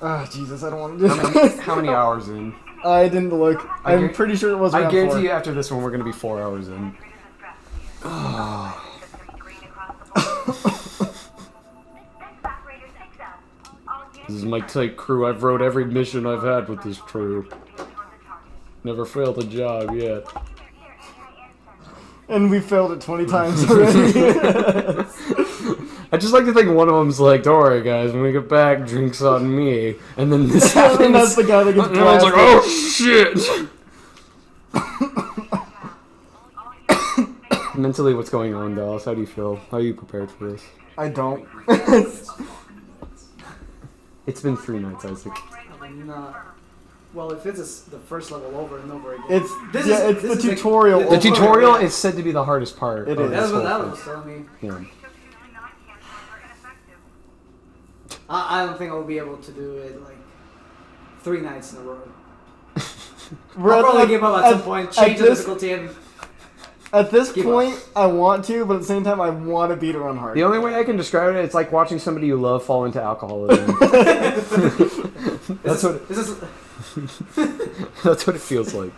Ah, Jesus, I don't want to do this. How many hours in? I didn't look. I'm pretty sure it was around I guarantee 4. you after this one we're going to be 4 hours in. This is my tight crew. I've wrote every mission I've had with this crew. Never failed a job yet. And we failed it 20 times already. I just like to think one of them's like, don't worry guys, when we get back, drinks on me. And then this happens. And that's the guy that gets and everyone's like, oh shit! Mentally, what's going on, Dallas? How do you feel? How are you prepared for this? I don't. It's been 3 nights, Isaac. I'm not. Well, if it's the first level over and over again. It's the tutorial. The tutorial is said to be the hardest part. It is. That's what that was telling me. Yeah. I don't think I'll be able to do it like 3 nights in a row. I'll probably give up at some point, change the difficulty, and at this point, I want to, but at the same time, I want to beat it on hard. The only way I can describe it, it's like watching somebody you love fall into alcoholism. That's what it feels like.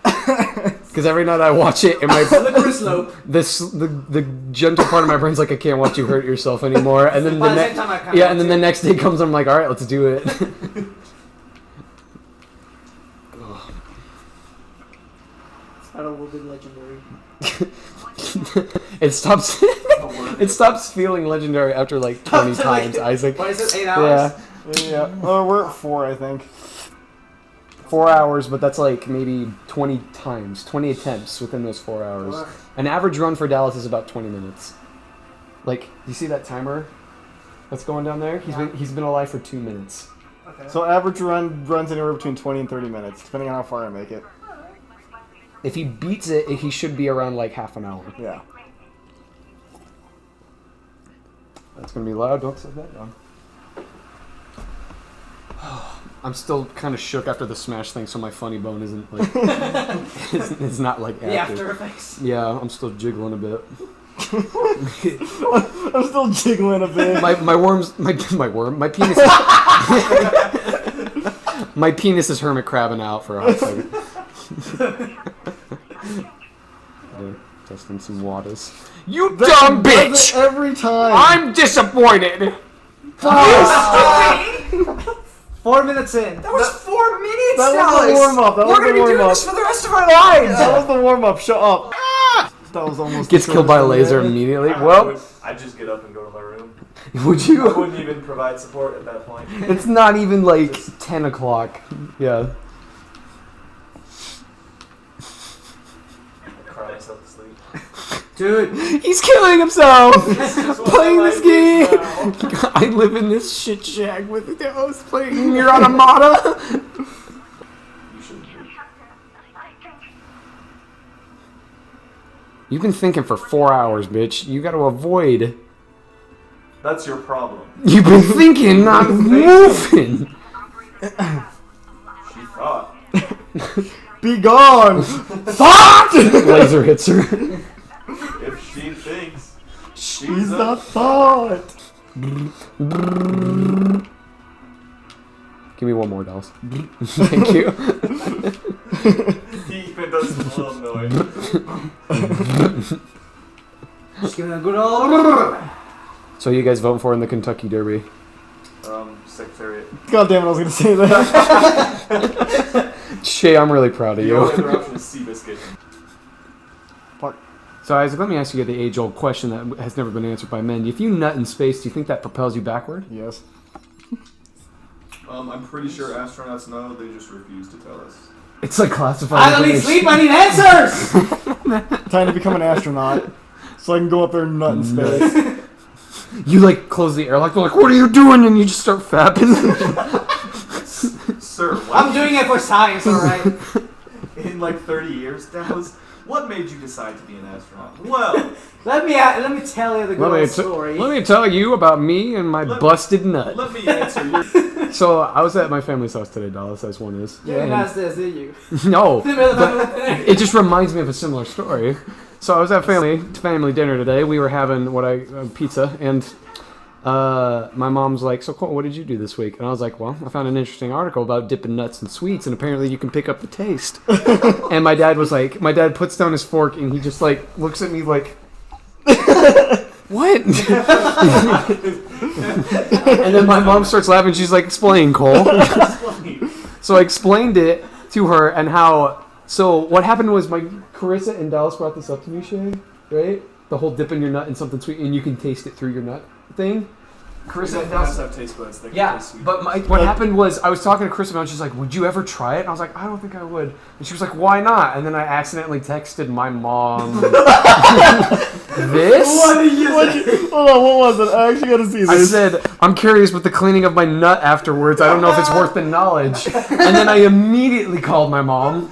Because every night I watch it, and the gentle part of my brain's like, I can't watch you hurt yourself anymore. And then the next day comes, I'm like, all right, let's do it. I don't will be legendary. It stops feeling legendary after like 20 times, Isaac. What is it, 8 hours? Yeah. Oh, we're at 4, I think. 4 hours, but that's like maybe 20 times, 20 attempts within those 4 hours. An average run for Dallas is about 20 minutes. Like, you see that timer that's going down there? He's been alive for 2 minutes. Okay. So average runs anywhere between 20 and 30 minutes, depending on how far I make it. If he beats it, he should be around like half an hour. Yeah. That's gonna be loud. Don't set that down. I'm still kind of shook after the smash thing, so my funny bone isn't like it's not like active. The after effects. Yeah, I'm still jiggling a bit. I'm still jiggling a bit. My penis. My penis is hermit crabbing out for a hot second. Testing some waters. You dumb bitch! Every time. I'm disappointed. 4 minutes in. That was 4 minutes, That was the warm-up. We're going to be doing this for the rest of our lives. That was the warm-up. Shut up. That was almost... Gets killed by a laser immediately. Well, I'd just get up and go to my room. Would you? I wouldn't even provide support at that point. It's not even like 10 o'clock. Yeah. Cry myself to sleep. Dude, he's killing himself! Playing this game! Now. I live in this shit shack with the host playing Nier Automata! You shouldn't be. You've been thinking for 4 hours, bitch. You gotta avoid. That's your problem. You've been thinking, not moving! She thought. Be gone! Thought! Laser hits her. If she thinks She's the thought! Give me one more, dolls. Thank you. he even does a little noise. just giving a good old. So you guys voting for in the Kentucky Derby? Secretariat. God damn it, I was gonna say that. Shay, I'm really proud of The you. only other option is Seabiscuit. Fuck. So Isaac, let me ask you the age-old question that has never been answered by men. If you nut in space, do you think that propels you backward? Yes. I'm pretty sure astronauts know, they just refuse to tell us. It's like classified I don't need sleep, I need answers! Time to become an astronaut. So I can go up there and nut in space. You like close the airlock, they're like, what are you doing? And you just start fapping. Sir, I'm doing it for science, alright? in like 30 years, Dallas, what made you decide to be an astronaut? Well, Let me tell you the good old story. Let me tell you about me and my busted nut. let me answer your... So I was at my family's house today, Dallas, as one is. You didn't ask this, did you? No, but it just reminds me of a similar story. So I was at family dinner today. We were having pizza, and my mom's like, so Cole, what did you do this week? And I was like, well, I found an interesting article about dipping nuts in sweets, and apparently you can pick up the taste. And my dad puts down his fork, and he just like looks at me like, what? And then my mom starts laughing. She's like, explain, Cole. So I explained it to her and how. So what happened was Carissa and Dallas brought this up to me, Shay, right? The whole dipping your nut in something sweet and you can taste it through your nut thing. Carissa and Dallas have taste buds. They can yeah, taste sweet. but what happened was I was talking to Carissa about it, and she's like, would you ever try it? And I was like, I don't think I would. And she was like, why not? And then I accidentally texted my mom this. What did you say? Hold on, what was it? I actually gotta see this. I said, I'm curious with the cleaning of my nut afterwards. I don't know if it's worth the knowledge. And then I immediately called my mom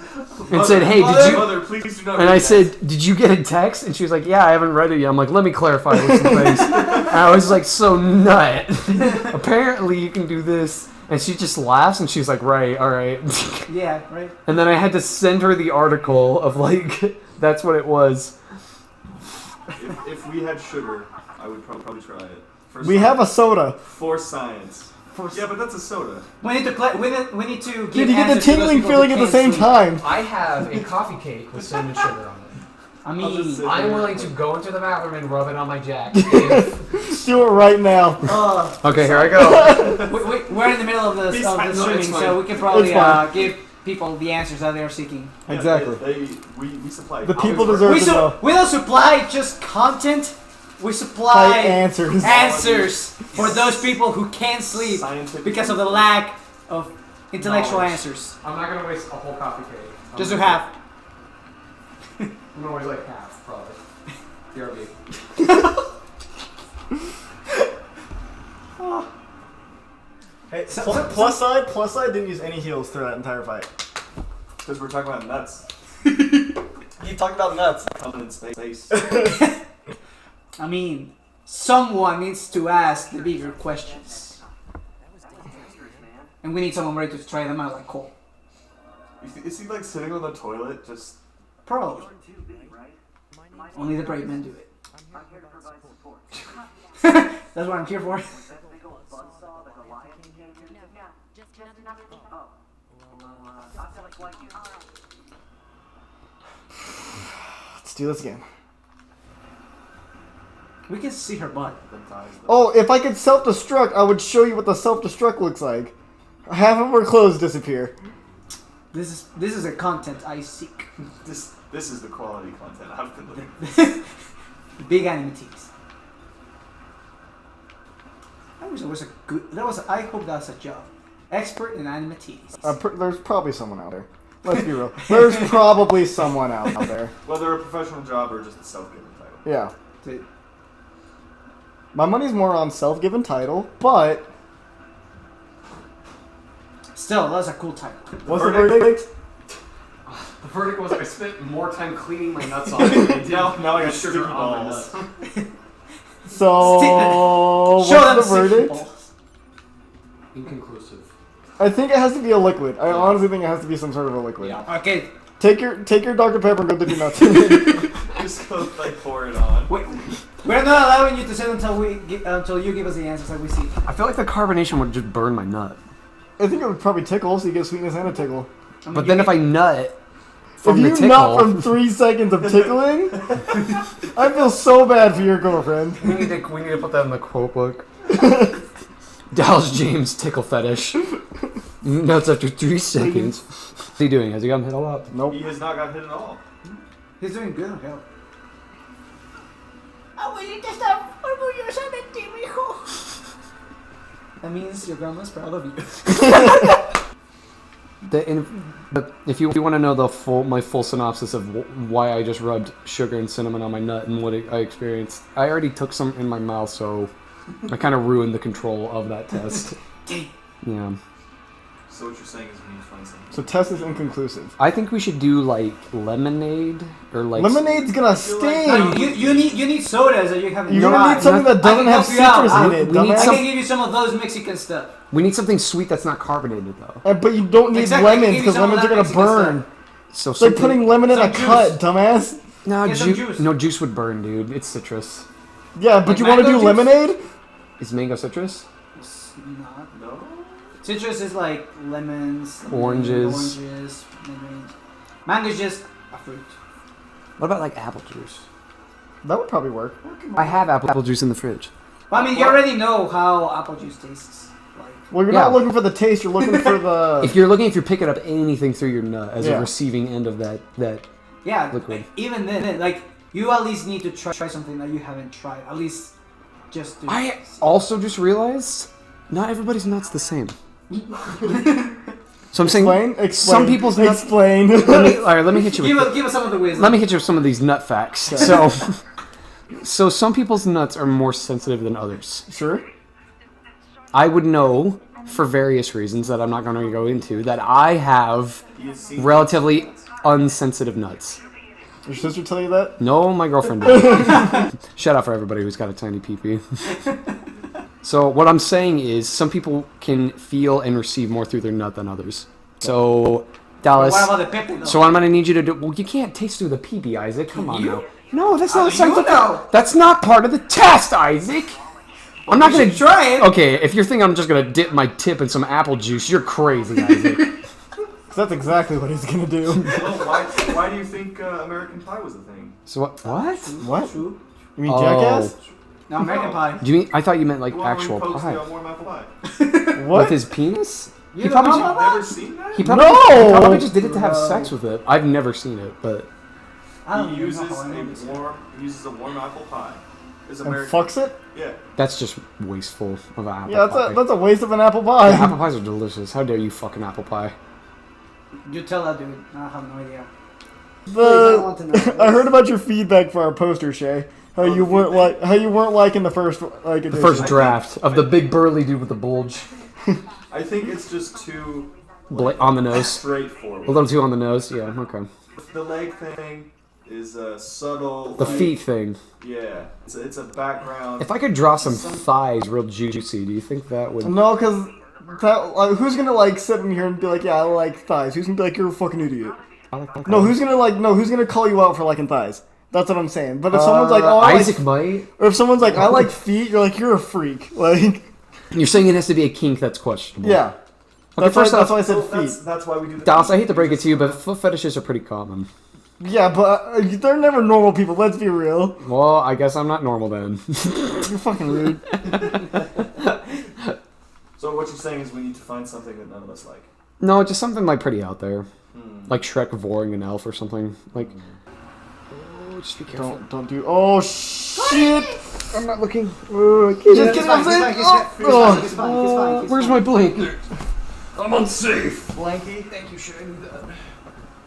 and said, hey, did you... Mother, please do not and I said, did you get a text? And she was like, yeah, I haven't read it yet. I'm like, let me clarify with some things. And I was like, so nut. Apparently you can do this. And she just laughs and she's like, right, all right. Yeah, right. And then I had to send her the article of like, that's what it was. If we had sugar, I would probably try it. We have a soda. For science. Yeah, but that's a soda. We need to we need to give Dude, you get the answers to those tingling people who feeling at the can't same sleep. time. I have a coffee cake with cinnamon sugar on it. I mean, I'm willing to go into the bathroom and rub it on my jack. Do it right now. Okay, here I go. we're in the middle of the It's fine. No, streaming, it's fine. so we can probably It's fine. give people the answers that they are seeking. Yeah, Exactly. We supply. The people hours deserve worth. to know. We don't supply just content. We supply Like answers. answers for those people who can't sleep Scientific because of the lack of intellectual Knowledge. answers. I'm not gonna waste a whole coffee cake. Just to have. I'm gonna waste like half, probably. BRB. Hey, So- plus side didn't use any heals through that entire fight. Because we're talking about nuts. He talked about nuts. Coming in space. I mean, someone needs to ask the bigger questions. And we need someone ready to try them out like Cole. Is he like sitting on the toilet just... Probably. Only the brave men do it. That's what I'm here for. Let's do this again. We can see her butt. Oh, if I could self-destruct, I would show you what the self-destruct looks like. Half of her clothes disappear. This is a content I seek. This is the quality content I've been looking for. Big anime tees. I wish there was a good. I hope that's a job. Expert in anime tees. There's probably someone out there. Let's be real. There's probably someone out there. Whether a professional job or just a self-given title. Yeah. Dude, My money's more on self-given title, but still, that's a cool title. what's the verdict? The verdict was I spent more time cleaning my nuts off than I did Now I got sugar sticky on my balls. nuts. So, Show them what's the verdict? balls. Inconclusive. I think it has to be a liquid. I honestly think it has to be some sort of a liquid. Yeah. Okay, Take your Dr. Pepper and go dip your nuts. Just go like pour it on. wait. We're not allowing you to sit until you give us the answers that we see. I feel like the carbonation would just burn my nut. I think it would probably tickle, so you get sweetness and a tickle. I mean, But then if I nut from If the you tickle, nut from 3 seconds of tickling, I feel so bad for your girlfriend. we need to put that in the quote book. Dallas James tickle fetish. Nuts after 3 seconds. What's he doing? Has he gotten hit a lot? Nope. He has not got hit at all. he's doing good. Hell. That means your grandma's proud of you. But if you want to know my full synopsis of why I just rubbed sugar and cinnamon on my nut and what I experienced, I already took some in my mouth, so I kind of ruined the control of that test. Yeah. So what you're saying is we need to find something. So test is inconclusive. I think we should do like lemonade or like Lemonade's gonna sting. No, you need sodas that you haven't You tried. need something that I doesn't can have help you out. citrus in it. We need I dumbass. can give you some of those Mexican stuff. We need something sweet that's not carbonated though. But you don't need Exactly, I can lemons give you because some of lemons are that gonna Mexican burn. So It's like something- putting lemon in a some juice. cut, dumbass. no Get some juice. No juice would burn, dude. It's citrus. Yeah, but Like you want to do mango juice? lemonade? Is mango citrus? It's not. No. Citrus is like lemons, Oranges. mandarin. Mango is just a fruit. What about like apple juice? That would probably work. I have apple juice in the fridge. Well, I mean, you already know how apple juice tastes. Like, Well, you're Yeah. not looking for the taste. You're looking for the. If you're picking up anything through your nut as Yeah. a receiving end of that yeah, liquid. even then, like, you at least need to try something that you haven't tried. At least just to. I also just realized not everybody's nuts the same. So I'm saying Explain. some people's nuts. Explain. All right, let me hit you with Give us some of the wisdom. let me hit you with some of these nut facts. So some people's nuts are more sensitive than others. Sure. I would know for various reasons that I'm not going to go into that I have You see relatively unsensitive nuts. Your sister tell you that? No, my girlfriend did. Shout out for everybody who's got a tiny pee-pee. So what I'm saying is some people can feel and receive more through their nut than others. So, Dallas, What about the pepper, though? so what I'm going to need you to do... Well, you can't taste through the pee-pee, Isaac. Come on now. No, that's not you scientific. know. That's not part of the test, Isaac. I'm not going to... try it. Okay, if you're thinking I'm just going to dip my tip in some apple juice, you're crazy, Isaac. 'Cause that's exactly what he's gonna do. Well, why do you think American Pie was a thing? So what? What? True. You mean Oh. Jackass? No, American Pie. Do you mean... I thought you meant like Well, actual when Pokes pie. got warm apple pie. What? With his penis? You He don't probably know just- about Never that? seen that? He probably, No! he probably just did it to have sex with it. I've never seen it, but I don't He even uses know how I know this. a warm apple pie. It's And American. fucks it? Yeah. that's just wasteful of an apple Yeah, pie. that's a waste of an apple pie. Yeah, apple pies are delicious. How dare you fuck an apple pie? You tell that dude. I have no idea. Please, I want to know. I heard about your feedback for our poster, Shay. How you weren't liking the first like The edition. first draft of the big burly dude with the bulge. I think it's just too On the nose. straightforward. A little too on the nose, yeah, okay. The leg thing is a subtle. The like, feet thing. Yeah, it's a background. If I could draw some thighs real juicy, do you think that would... No, because who's gonna like sit in here and be like, yeah, I like thighs? Who's gonna be like, you're a fucking idiot? No, who's gonna call you out for liking thighs? That's what I'm saying. But if someone's like, oh, I Isaac like, might. or if someone's like, I like feet, you're like, you're a freak. Like, You're saying it has to be a kink that's questionable. yeah. That's first why off- I said Well, feet. that's why we do the Dallas, I hate to break it to you, but foot fetishes are pretty common. Yeah, but they're never normal people. Let's be real. Well, I guess I'm not normal then. You're fucking rude. So what you're saying is we need to find something that none of us like. No, just something like pretty out there. Hmm. Like Shrek voring an elf or something. Like... Oh, just be careful. Don't do. Oh shit! I'm not looking. Just He's get fine, him he's in. fine, he's Oh, fine, oh. he's fine, he's fine, he's Where's fine. my blanket? I'm unsafe. Blanky. Thank you, Shay. I need that.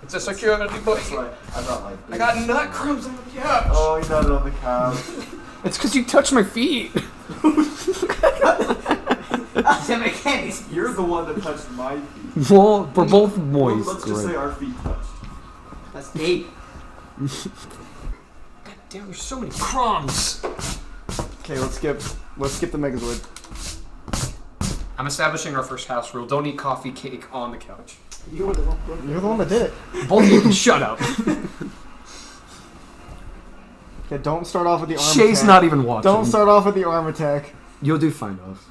It's a security That's blanket. right. I brought my. I got nut crumbs on the couch. Oh, you got it on the couch. It's because you touched my feet. Semi candies. You're the one that touched my feet. Well, we're both Well, moist. let's just say our feet touched. That's deep. Damn, there's so many crumbs. Okay, let's skip the Megazord. I'm establishing our first house rule. Don't eat coffee cake on the couch. You were the one. You're the one that did it. Both of you can shut up. Okay, don't start off with the arm Shay's attack. not even watching. Don't start off with the arm attack. You'll do fine, off.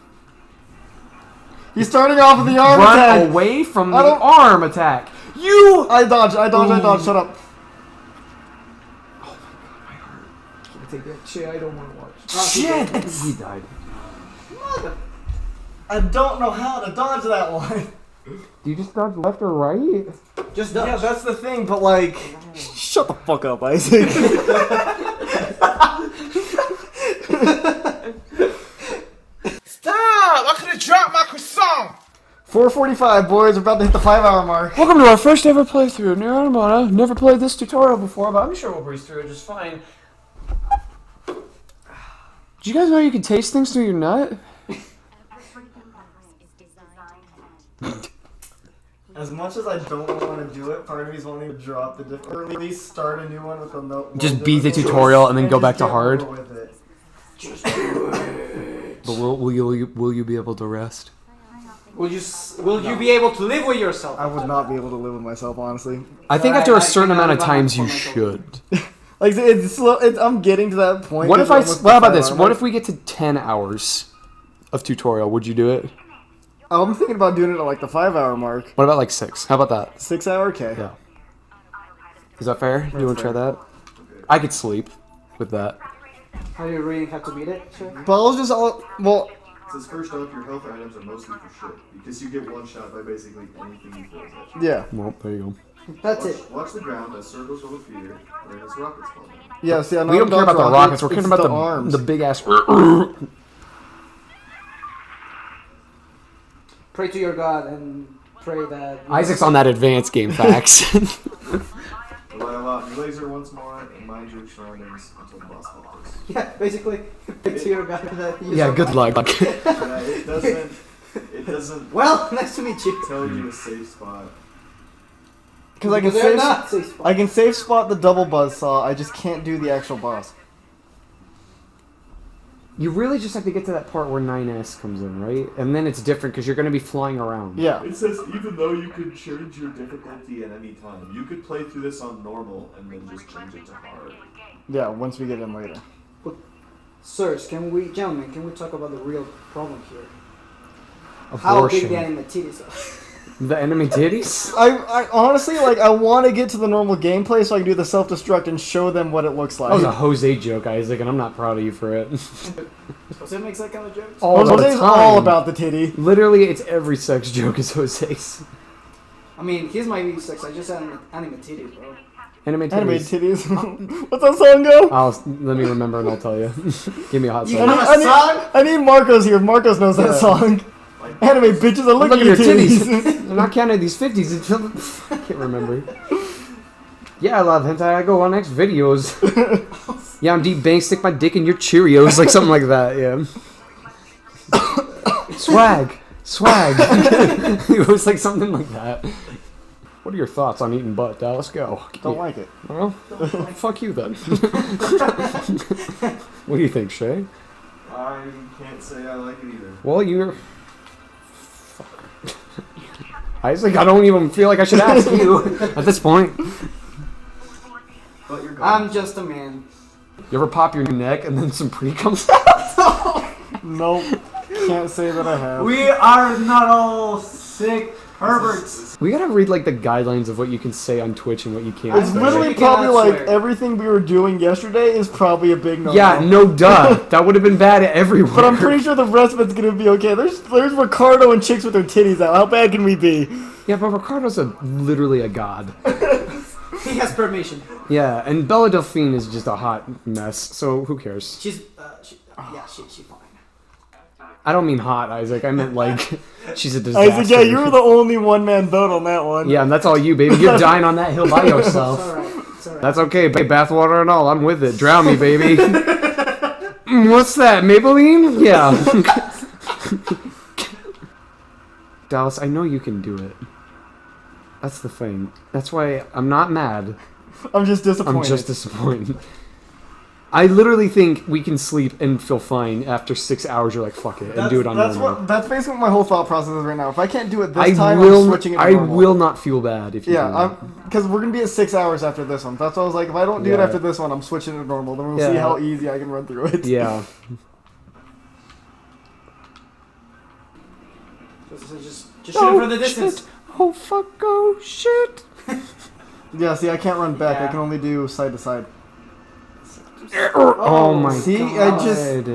He's starting off with the arm Run attack. away from I the don't- arm attack. You. I dodge. Shut up. Can't take that. Shay, I don't want to watch. Shit. He died. I don't know how to dodge that one. Do you just dodge left or right? Just Yeah, dodge. that's the thing. But like, shut the fuck up, Isaac. Stop! I could have dropped my croissant. 4:45, boys. We're about to hit the 5-hour mark. Welcome to our first ever playthrough of Nier Automata. Never played this tutorial before, but I'm sure we'll breeze through it just fine. Did you guys know you can taste things through your nut? As much as I don't want to do it, part of me's wanting to drop the or at least start a new one with a note. Just beat the tutorial and then go just back to get hard? over with it. But will you be able to rest? Will you be able to live with yourself? I would not be able to live with myself, honestly. I think I- after I a certain think I amount of would times you have to should. Like it's slow. I'm getting to that point. What if it's almost what the about this? 5-hour What mark. if we get to 10 hours of tutorial, would you do it? I'm thinking about doing it at like the 5-hour mark. What about like 6? How about that? 6 hour? Okay. Yeah. Is that fair? Do you want to try that? I could sleep with that. How do you really have to beat it? Sure. But I'll just, well, It says first off, your health items are mostly for shit because you get one shot by basically anything you throw at you. yeah. Well, there you go. That's it. Watch the ground as circles full of fear, or as rockets fall down. Yeah, see, I'm We don't care about the rockets. We're caring about the arms. the big ass. Pray to your God and pray that. Isaac's on that advanced game facts. Rely a lot on your laser once more, and mind your surroundings until the boss falls. Yeah, basically, pray to your God that. Yeah, good luck. It doesn't Well, nice to meet you. tell you a safe spot. Because I can They're save, not safe spots. I can save spot the double buzzsaw. I just can't do the actual boss. You really just have to get to that part where 9S comes in, right? And then it's different because you're going to be flying around. Yeah. It says even though you could change your difficulty at any time, you could play through this on normal and then just change it to hard. Yeah, once we get in later. Sirs, gentlemen, can we talk about the real problem here? How big the Abortion. anime titties are. The enemy titties? I honestly, like, I want to get to the normal gameplay so I can do the self-destruct and show them what it looks like. That was a Jose joke, Isaac, and I'm not proud of you for it. Jose makes that kind of jokes? All the Jose's time. all about the titty. Literally, it's every sex joke is Jose's. I mean, here's my sex. I just had anime titties, bro. Anime titties. Anime titties. What's that song go? Let me remember and I'll tell you. Give me a hot You second. know a song? I need Marcos here. Marcos knows that song. Anime bitches, I look at your titties. I'm not counting these 50s until... I can't remember. Yeah, I love hentai. I go on next videos. Yeah, I'm deep bank. Stick my dick in your Cheerios. Like something like that, yeah. Swag. It was like something like that. What are your thoughts on eating butt, Dallas? Go. Don't like it. Well, fuck you then. What do you think, Shay? I can't say I like it either. Well, you're... Isaac, I don't even feel like I should ask you at this point. But you're gone. I'm just a man. You ever pop your neck and then some pre comes out? Nope. Can't say that I have. We are not all sick perverts. We gotta read like the guidelines of what you can say on Twitch and what you can't It's say. literally You cannot probably like swear. everything we were doing yesterday is probably a big no. Yeah, no duh. That would have been bad everywhere. But I'm pretty sure the rest of it's gonna be okay. There's Ricardo and chicks with their titties out. How bad can we be? Yeah, but Ricardo's literally a god. He has permission. Yeah, and Bella Delphine is just a hot mess, so who cares? She's fine. I don't mean hot, Isaac. I meant like, she's a disaster. Isaac, yeah, you were the only one-man vote on that one. Yeah, and that's all you, baby. You're dying on that hill by It's yourself. alright. It's alright. That's okay, babe. Bathwater and all. I'm with it. Drown me, baby. What's that, Maybelline? Yeah. Dallas, I know you can do it. That's the thing. That's why I'm not mad. I'm just disappointed. I'm just disappointed. I literally think we can sleep and feel fine after 6 hours. You're like, fuck it, and do it on normal. That's basically what my whole thought process is right now. If I can't do it this I time, will. I'm switching it to I normal. will not feel bad if you. do that. Yeah, because we're gonna be at 6 hours after this one. That's why I was like, if I don't do it Yeah. after this one, I'm switching to normal. Then we'll Yeah. see how easy I can run through it. Yeah. Just shoot it from the distance. Shit. Oh fuck! Oh shit! Yeah, see, I can't run back. I Yeah. can only do side to side. Oh my See, god! I just-